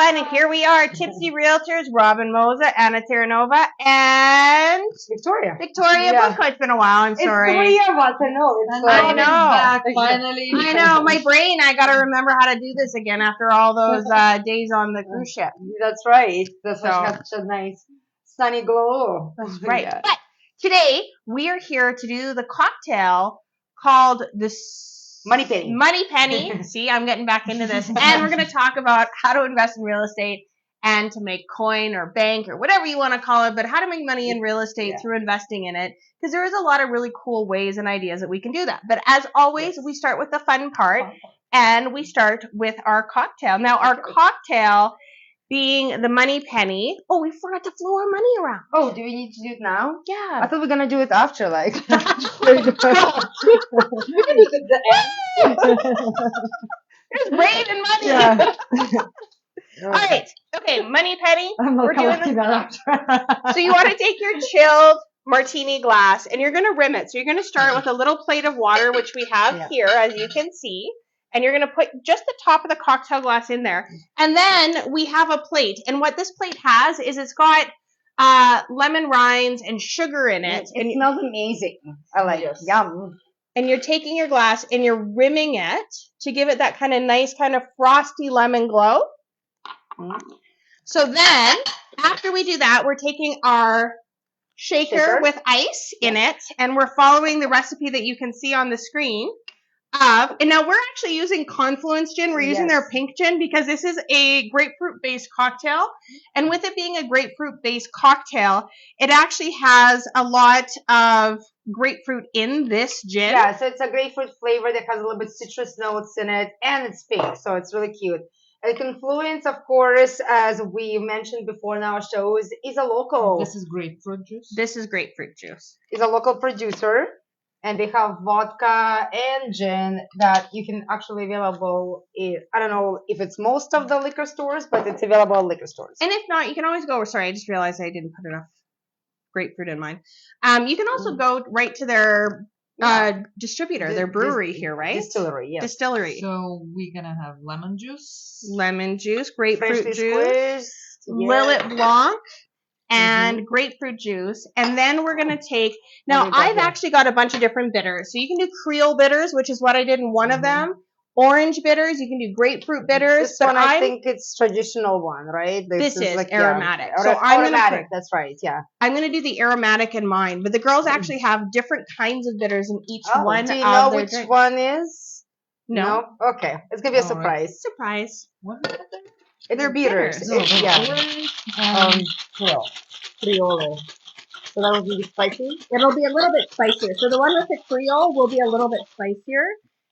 everyone, and here we are, Tipsy Realtors, Robin Moza, Anna Terranova, and Victoria. Victoria Booker. It's been a while, I'm sorry. It's 3 months, I know. I know. Back, finally. I know, my brain, I gotta remember how to do this again after all those days on the cruise ship. That's right. That's why she got such a nice sunny glow. Right. Yeah. But today, we are here to do the cocktail called the Money Penny. Money Penny. See, I'm getting back into this. And we're going to talk about how to invest in real estate and to make coin or bank or whatever you want to call it, but how to make money in real estate through investing in it. Because there is a lot of really cool ways and ideas that we can do that. But as always, we start with the fun part, and we start with our cocktail. Now, our cocktail being the Money Penny. Oh, we forgot to flow our money around. Oh, do we need to do it now? Yeah. I thought we were going to do it after, like. We can do it at the end. There's rain and money. Yeah. All right. Okay, Money Penny. We're doing that after. So you want to take your chilled martini glass, and you're going to rim it. So you're going to start with a little plate of water, which we have here, as you can see. And you're going to put just the top of the cocktail glass in there. And then we have a plate. And what this plate has is it's got lemon rinds and sugar in it. It smells amazing. I like it. Yum. And you're taking your glass and you're rimming it to give it that kind of nice, kind of frosty lemon glow. So then, after we do that, we're taking our shaker with ice in it. And we're following the recipe that you can see on the screen. And now we're actually using Confluence gin. We're using their pink gin because this is a grapefruit-based cocktail. And with it being a grapefruit-based cocktail, it actually has a lot of grapefruit in this gin. Yeah, so it's a grapefruit flavor that has a little bit citrus notes in it, and it's pink, so it's really cute. And Confluence, of course, as we mentioned before in our shows, is a local. This is grapefruit juice. This is grapefruit juice. Is a local producer. And they have vodka and gin that you can actually available. I don't know if it's most of the liquor stores, but it's available at liquor stores. And if not, you can always go. Sorry, I just realized I didn't put enough grapefruit in mine. You can also go right to their distributor, their brewery here, right? Distillery, yes. Distillery. So we're gonna have lemon juice, grapefruit juice, squeezed, Lillet Blanc. And grapefruit juice, and then we're gonna take. Now I've actually got a bunch of different bitters, so you can do Creole bitters, which is what I did in one of them. Orange bitters, you can do grapefruit bitters. This one I think it's traditional one, right? This is like aromatic. So I'm aromatic. That's right. Yeah. I'm gonna do the aromatic in mine, but the girls actually have different kinds of bitters in each one. Do you know which one is? No. Okay, it's gonna be a surprise. Right. Surprise. What is that? They're bitters. Creole. So that will be spicy? It'll be a little bit spicier. So the one with the Creole will be a little bit spicier.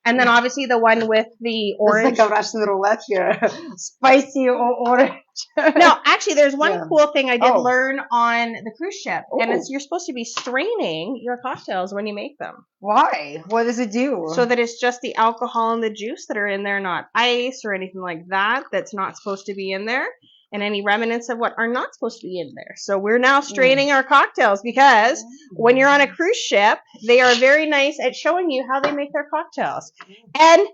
And then obviously the one with the orange. It's like a Russian roulette here. Spicy or orange. No, actually there's one cool thing I did learn on the cruise ship. And it's you're supposed to be straining your cocktails when you make them. Why? What does it do? So that it's just the alcohol and the juice that are in there, not ice or anything like that that's not supposed to be in there. And any remnants of what are not supposed to be in there. So we're now straining our cocktails because when you're on a cruise ship, they are very nice at showing you how they make their cocktails. And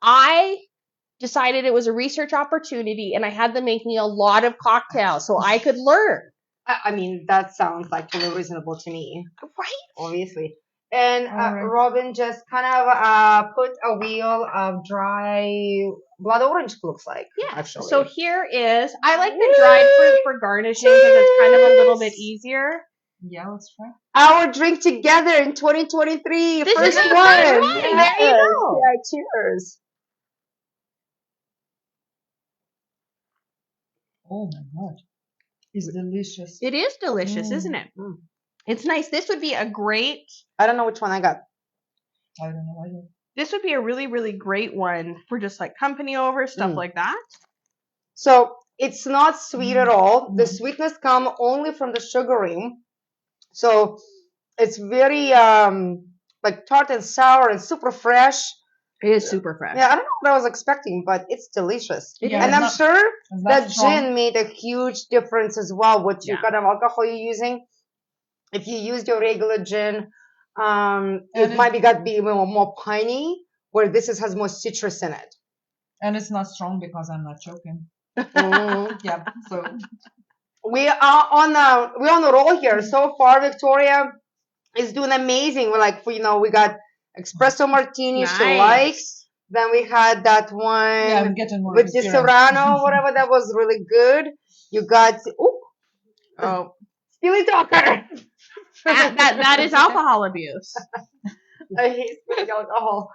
I decided it was a research opportunity, and I had them make me a lot of cocktails so I could learn. I mean, that sounds like really reasonable to me. Right? Obviously. And Robin just kind of put a wheel of dry blood orange, looks like. Yeah. Actually. So here is, I like the dried fruit for garnishing because it's kind of a little bit easier. Yeah, let's try. Our drink together in 2023. This first is the one. first one. There you go. Yeah, cheers. Oh my god. It's delicious. It is delicious, isn't it? It's nice. This would be a great. I don't know which one I got. I don't know either. This would be a really, really great one for just like company over, stuff like that. So it's not sweet at all. The sweetness comes only from the sugaring. So it's very like tart and sour and super fresh. It is super fresh. Yeah, I don't know what I was expecting, but it's delicious. Yeah, and I'm sure that strong. gin made a huge difference as well. What kind of alcohol you're using. If you used your regular gin, it might be more piney, where this has more citrus in it. And it's not strong because I'm not choking. Mhm. Yeah. So We're on a roll here. So far, Victoria is doing amazing. We're like, we got espresso martini she likes. Nice. Then we had that yeah, I'm one getting more with the experience. Serrano, whatever, that was really good. You got Oh, Steely Talker. that is alcohol abuse. I hate spilling alcohol.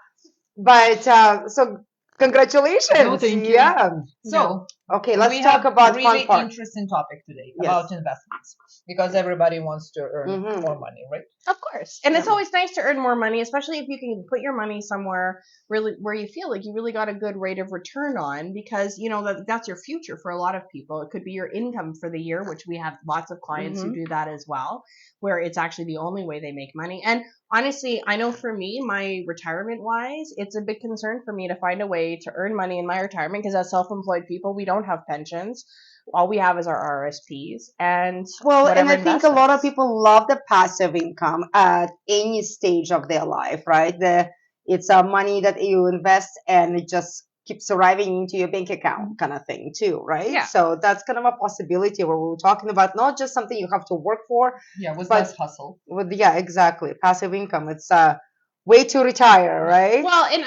But so congratulations. No, thank you. Yeah. So Okay, let's we talk have about really fun part. interesting topic today Yes. about investments because everybody wants to earn Mhm. more money, right? Of course. And it's Yeah. always nice to earn more money, especially if you can put your money somewhere really where you feel like you really got a good rate of return on, because that's your future for a lot of people. It could be your income for the year, which we have lots of clients who do that as well, where it's actually the only way they make money. And honestly, I know for me, my retirement wise, it's a big concern for me to find a way to earn money in my retirement, because as self-employed people, we don't have pensions. All we have is our RSPs and Well, and whatever I think a lot of investments. people love the passive income at any stage of their life, right? It's money that you invest and it just keeps arriving into your bank account kind of thing too, right? Yeah. So that's kind of a possibility where we were talking about not just something you have to work for, Yeah, with but less hustle. yeah, exactly. Passive income. It's way to retire, right? Well, and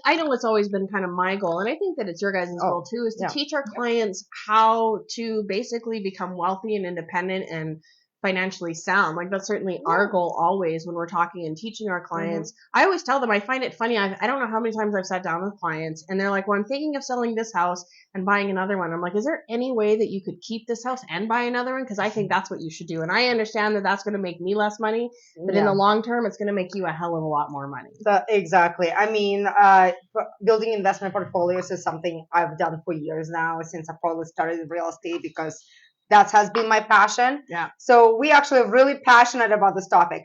I know it's always been kind of my goal, and I think that it's your guys' goal too, is to yeah. teach our clients how to basically become wealthy and independent and financially sound. Like that's certainly our goal always when we're talking and teaching our clients. I always tell them, I find it funny. I don't know how many times I've sat down with clients and they're like, well, I'm thinking of selling this house and buying another one. I'm like, is there any way that you could keep this house and buy another one? Because I think that's what you should do. And I understand that that's going to make me less money, but in the long term, it's going to make you a hell of a lot more money. Exactly. I mean, building investment portfolios is something I've done for years now, since I probably started in real estate, because that has been my passion. Yeah. So we actually are really passionate about this topic.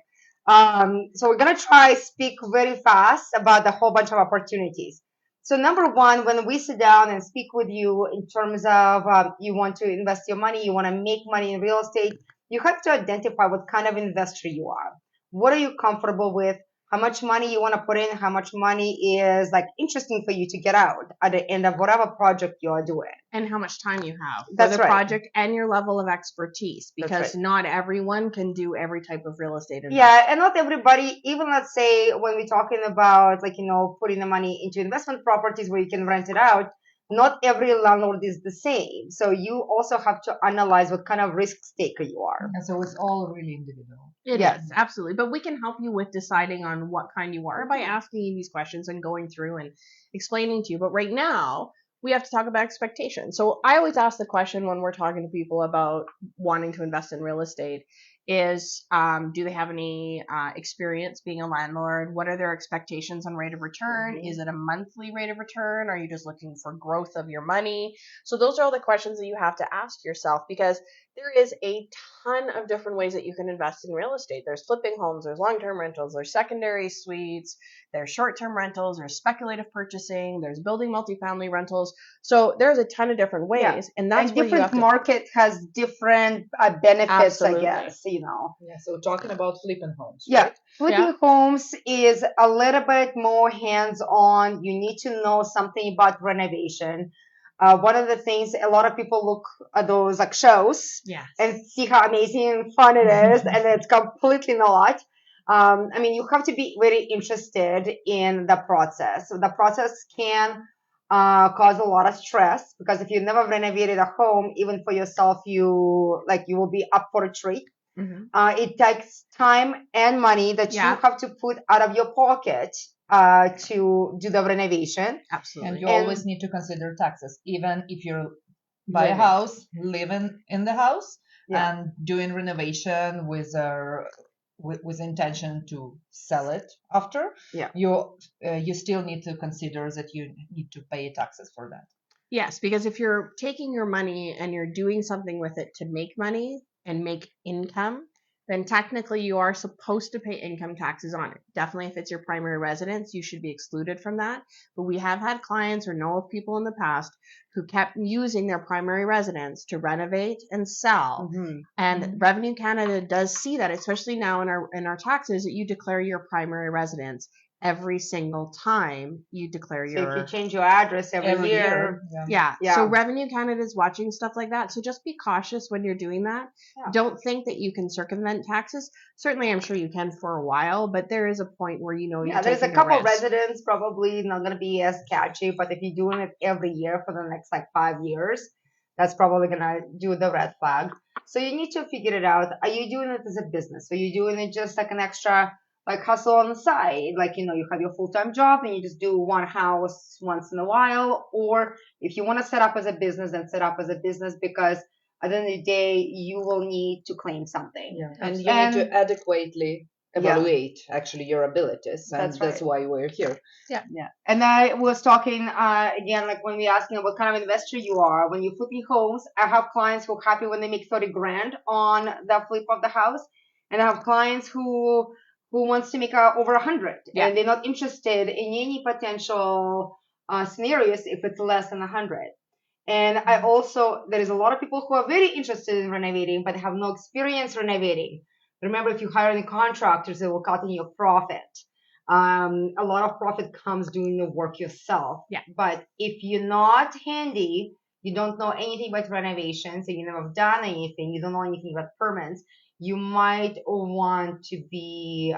So we're gonna try speak very fast about the whole bunch of opportunities. So number one, when we sit down and speak with you in terms of you want to invest your money, you want to make money in real estate, you have to identify what kind of investor you are. What are you comfortable with? How much money you want to put in, how much money is like interesting for you to get out at the end of whatever project you are doing. And how much time you have for That's the right. project and your level of expertise, That's because right. not everyone can do every type of real estate investment. Yeah, and not everybody, even let's say when we're talking about like, putting the money into investment properties where you can rent it out, not every landlord is the same. So you also have to analyze what kind of risk taker you are. And so it's all really individual. It Yes. is, absolutely. But we can help you with deciding on what kind you are by asking you these questions and going through and explaining to you. But right now, we have to talk about expectations. So I always ask the question when we're talking to people about wanting to invest in real estate is, do they have any experience being a landlord? What are their expectations on rate of return? Is it a monthly rate of return? Are you just looking for growth of your money? So those are all the questions that you have to ask yourself, because there is a ton of different ways that you can invest in real estate. There's flipping homes, there's long-term rentals, there's secondary suites, there's short-term rentals, there's speculative purchasing, there's building multifamily rentals. So there's a ton of different ways, and that's where you have different to. market has different benefits, Absolutely. I guess, Yeah, so talking about flipping homes. Yeah, Right? flipping homes is a little bit more hands-on. You need to know something about renovation. One of the things, a lot of people look at those like shows Yes. and see how amazing and fun it is, and it's completely not. I mean, you have to be very interested in the process. So the process can cause a lot of stress, because if you never renovated a home, even for yourself, you will be up for a treat. It takes time and money that you have to put out of your pocket to do the renovation. Absolutely. And you always need to consider taxes, even if you buy a house, living in the house, and doing renovation with intention to sell it after. You still need to consider that you need to pay taxes for that. Yes, because if you're taking your money and you're doing something with it to make money and make income, then technically you are supposed to pay income taxes on it. Definitely if it's your primary residence, you should be excluded from that. But we have had clients or know of people in the past who kept using their primary residence to renovate and sell. And Revenue Canada does see that, especially now in our taxes, that you declare your primary residence every single time you declare So your. if you change your address every year. Yeah. Yeah. So Revenue Canada is watching stuff like that. So just be cautious when you're doing that. Yeah. Don't think that you can circumvent taxes. Certainly, I'm sure you can for a while, but there is a point where Yeah, there's a couple residents probably not going to be as catchy, but if you're doing it every year for the next like 5 years, that's probably going to do the red flag. So you need to figure it out. Are you doing it as a business? Are you doing it just like an extra like hustle on the side? Like, you know, you have your full-time job and you just do one house once in a while. Or if you want to set up as a business, then set up as a business, because at the end of the day, you will need to claim something. Yeah. And you need to adequately evaluate actually your abilities. And that's why we're here. Yeah. And I was talking again, like when we asking what kind of investor you are, when you're flipping homes, I have clients who are happy when they make 30 grand on the flip of the house. And I have clients who wants to make over 100, and they're not interested in any potential scenarios if it's less than 100. And I also, there is a lot of people who are very interested in renovating, but have no experience renovating. Remember, if you hire any contractors, they will cut in your profit. A lot of profit comes doing the work yourself. Yeah. But if you're not handy, you don't know anything about renovations, and you never have done anything, you don't know anything about permits, you might want to be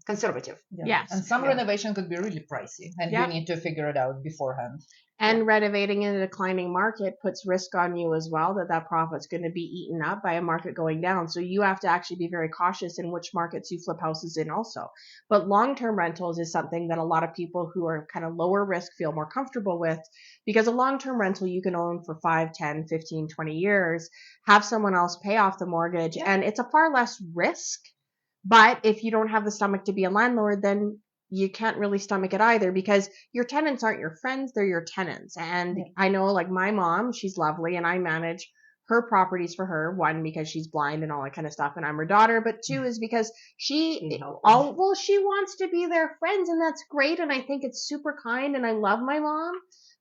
conservative. Yes. And some renovation could be really pricey, and you need to figure it out beforehand. And renovating in a declining market puts risk on you as well, that profit's going to be eaten up by a market going down. So you have to actually be very cautious in which markets you flip houses in also. But long-term rentals is something that a lot of people who are kind of lower risk feel more comfortable with, because a long-term rental you can own for 5, 10, 15, 20 years, have someone else pay off the mortgage, and it's a far less risk. But if you don't have the stomach to be a landlord, then you can't really stomach it either, because your tenants aren't your friends, they're your tenants. And I know, like, my mom, she's lovely, and I manage her properties for her. One, because she's blind and all that kind of stuff, and I'm her daughter, but two is because she wants to be their friends, and that's great, and I think it's super kind, and I love my mom.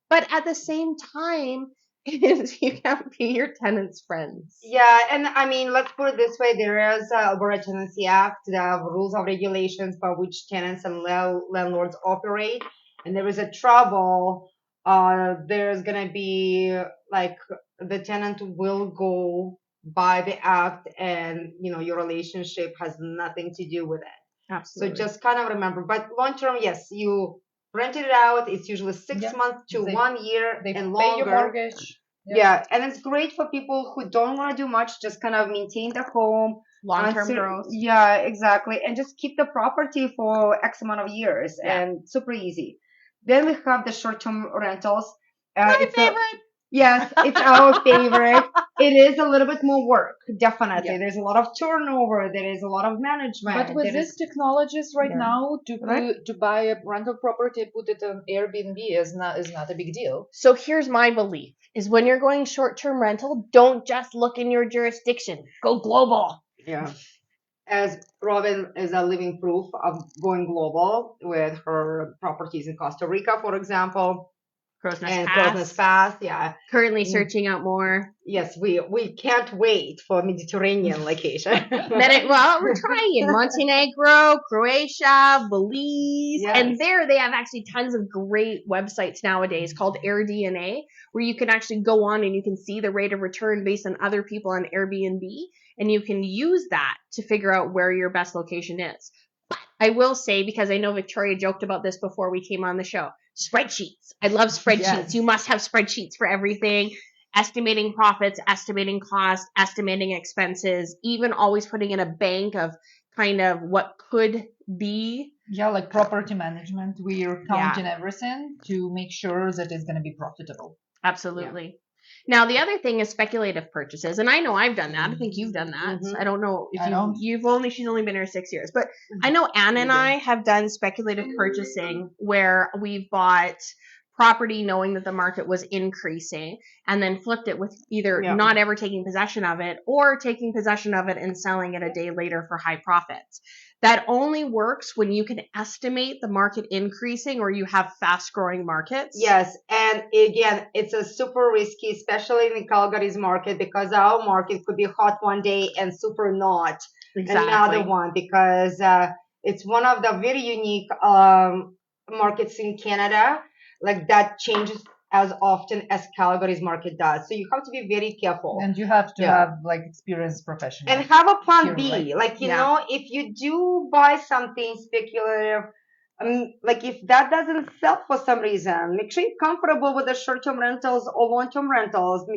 But at the same time, you can't be your tenants' friends. Yeah, and I mean, let's put it this way: there is Alberta Tenancy Act, the rules and regulations by which tenants and landlords operate, and there is a trouble. There's gonna be like the tenant will go by the act, and you know your relationship has nothing to do with it. Absolutely. So just kind of remember. But long term, yes, you rented it out. It's usually 6 months to 1 year and longer. Pay your mortgage. Yeah, and it's great for people who don't want to do much, just kind of maintain their home. Long-term growth. Yeah, exactly. And just keep the property for X amount of years, and super easy. Then we have the short-term rentals. My favorite. Yes, it's our favorite. It is a little bit more work, definitely. Yeah. There's a lot of turnover. There is a lot of management. But with these technologies right now, to buy a rental property, put it on Airbnb is not a big deal. So here's my belief: is when you're going short-term rental, don't just look in your jurisdiction. Go global. Yeah. As Robin is a living proof of going global with her properties in Costa Rica, for example. Crow's Pass, yeah. Currently searching out more. Yes, we can't wait for Mediterranean location. We're trying Montenegro, Croatia, Belize, and there they have actually tons of great websites nowadays called AirDNA, where you can actually go on and you can see the rate of return based on other people on Airbnb, and you can use that to figure out where your best location is. I will say, because I know Victoria joked about this before we came on the show, spreadsheets. I love spreadsheets. Yes. You must have spreadsheets for everything. Estimating profits, estimating costs, estimating expenses, even always putting in a bank of kind of what could be. Yeah, like property management. We're counting everything to make sure that it's going to be profitable. Absolutely. Yeah. Now, the other thing is speculative purchases. And I know I've done that. I think you've done that. I don't know if she's only been here 6 years. But I know Anna and I have done speculative purchasing where we've bought property knowing that the market was increasing and then flipped it with either not ever taking possession of it or taking possession of it and selling it a day later for high profits. That only works when you can estimate the market increasing or you have fast growing markets. Yes. And again, it's a super risky, especially in the Calgary's market, because our market could be hot one day and super not another one, because It's one of the very unique markets in Canada. Like that changes as often as Calgary's market does. So you have to be very careful. And you have to Yeah. have like experienced professionals. And have a plan Here, B. right? Like, you Yeah. know, if you do buy something speculative, like if that doesn't sell for some reason, make sure you're comfortable with the short-term rentals or long-term rentals.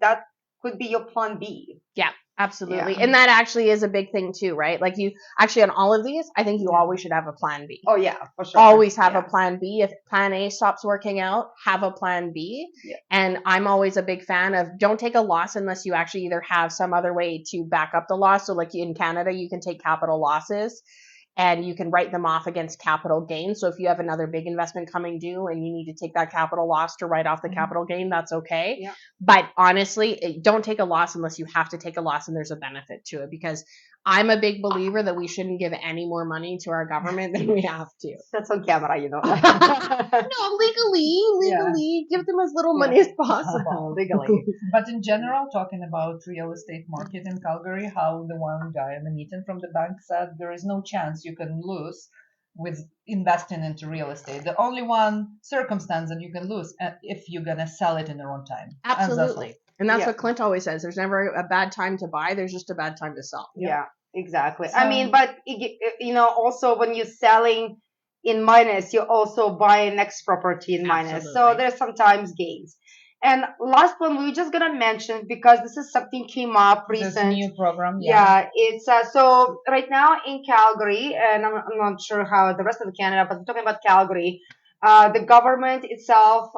That could be your plan B. Yeah, absolutely. Yeah. And that actually is a big thing too, right? Like you actually on all of these, I think you Yeah. always should have a plan B. Oh yeah, for sure. Always have Yeah. a plan B. If plan A stops working out, have a plan B. Yeah. And I'm always a big fan of don't take a loss unless you actually either have some other way to back up the loss. So like in Canada, you can take capital losses and you can write them off against capital gains. So if you have another big investment coming due and you need to take that capital loss to write off the capital gain, that's okay. Yeah. But honestly, don't take a loss unless you have to take a loss and there's a benefit to it, because I'm a big believer that we shouldn't give any more money to our government than we have to. That's on camera, you know. No, legally, give them as little money as possible. Legally. But in general, talking about real estate market in Calgary, how the one guy in the meeting from the bank said there is no chance you can lose with investing into real estate. The only one circumstance that you can lose if you're gonna sell it in the wrong time. Absolutely. And that's Yeah. what Clint always says. There's never a bad time to buy. There's just a bad time to sell. Yeah, exactly. So- I mean, but you know, also when you're selling in minus, you're also buying next property in minus. So Absolutely. there's sometimes gains. And last one, we're just gonna mention because this is something came up This recent. new program, Yeah, it's so right now in Calgary, and I'm not sure how the rest of Canada, but we're talking about Calgary. The government itself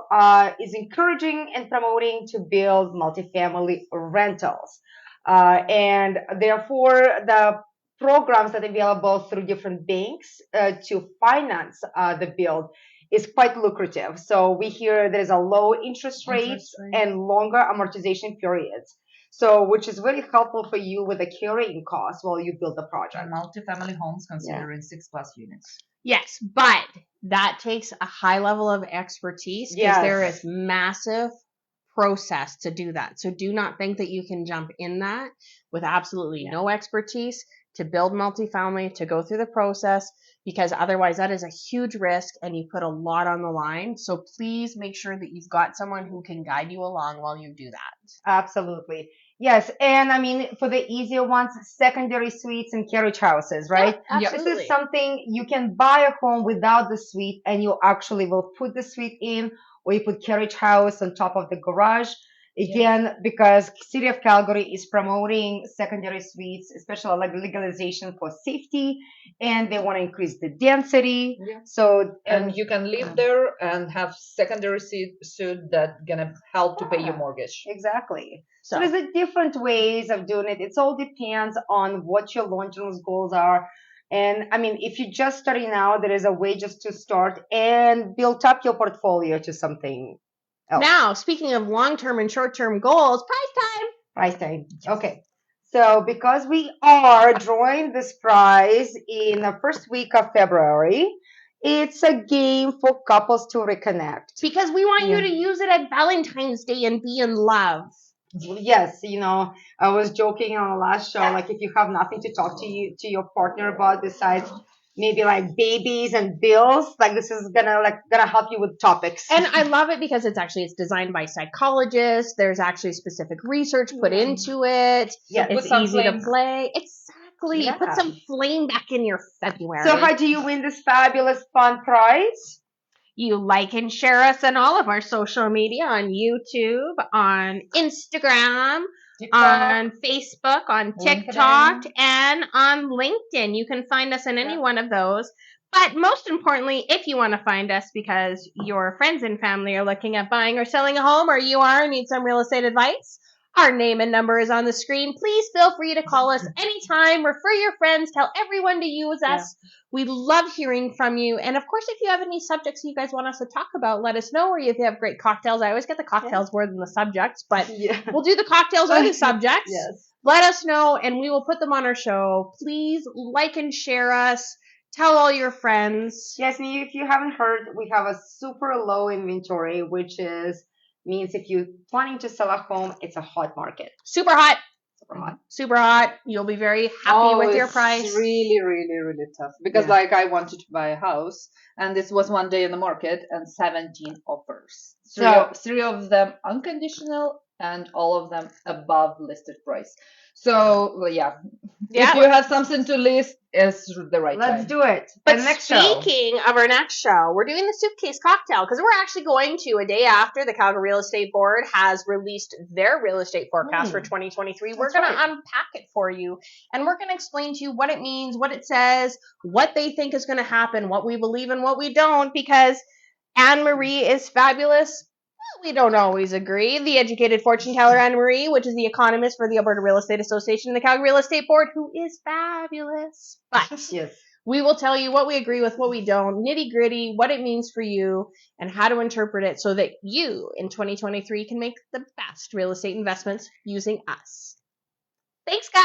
is encouraging and promoting to build multifamily rentals, and therefore the programs that are available through different banks to finance the build is quite lucrative. So we hear there's a low interest rates and longer amortization periods. So, which is very helpful for you with the carrying costs while you build the project. multifamily homes considering 6+ units. Yes, but that takes a high level of expertise because Yes. there is massive process to do that. So do not think that you can jump in that with absolutely no expertise to build multifamily, to go through the process, because otherwise that is a huge risk and you put a lot on the line. So please make sure that you've got someone who can guide you along while you do that. Absolutely. Yes. And I mean, for the easier ones, secondary suites and carriage houses, right? Yeah, This absolutely. is something you can buy a home without the suite and you actually will put the suite in, or you put carriage house on top of the garage. Again, because City of Calgary is promoting secondary suites, especially like legalization for safety, and they want to increase the density. Yeah. So, And you can live there and have secondary suit that gonna help to pay your mortgage. exactly. So So there's a different ways of doing it. It all depends on what your long-term goals are. And I mean, if you're just starting out, there is a way just to start and build up your portfolio to something else. now, speaking of long-term and short-term goals, price time. Price tag. Okay. So because we are drawing this prize in the first week of February, it's a game for couples to reconnect. Because we want you Yeah. to use it at Valentine's Day and be in love. Yes, you know, I was joking on the last show, like if you have nothing to talk to your partner about besides maybe like babies and bills, like this is gonna help you with topics. And I love it because it's designed by psychologists. There's actually specific research put into it. Yeah, It's put some easy to flame. play. Exactly. Yeah. Put some flame back in your February. So how do you win this fabulous fun prize? You like and share us on all of our social media, on YouTube, on Instagram, on Facebook, on TikTok, and on LinkedIn. You can find us in any one of those. But most importantly, if you want to find us because your friends and family are looking at buying or selling a home, or you are and need some real estate advice, our name and number is on the screen. Please feel free to call us anytime. Refer your friends. Tell everyone to use us. We love hearing from you. And of course, if you have any subjects you guys want us to talk about, let us know. Or if you have great cocktails, I always get the cocktails more than the subjects, but we'll do the cocktails or the subjects. Yes. Let us know and we will put them on our show. Please like and share us. Tell all your friends. Yes, and if you haven't heard, we have a super low inventory, which means if you're planning to sell a home, it's a hot market. Super hot. super hot. Super hot. You'll be very happy with your it's price. really, really, really tough because Yeah. like I wanted to buy a house and this was one day in the market and 17 offers. Three of them unconditional and all of them above listed price. So well, yeah, if you have something to list, it's the right Let's time. do it. But And next show. speaking of our next show, we're doing the suitcase cocktail because we're actually going to a day after the Calgary Real Estate Board has released their real estate forecast for 2023. We're going to unpack it for you and we're going to explain to you what it means, what it says, what they think is going to happen, what we believe and what we don't, because Anne-Marie is fabulous. We don't always agree. The educated fortune teller Anne-Marie, which is the economist for the Alberta Real Estate Association and the Calgary Real Estate Board, who is fabulous. But Yes. we will tell you what we agree with, what we don't, nitty gritty, what it means for you, and how to interpret it so that you in 2023 can make the best real estate investments using us. Thanks, guys.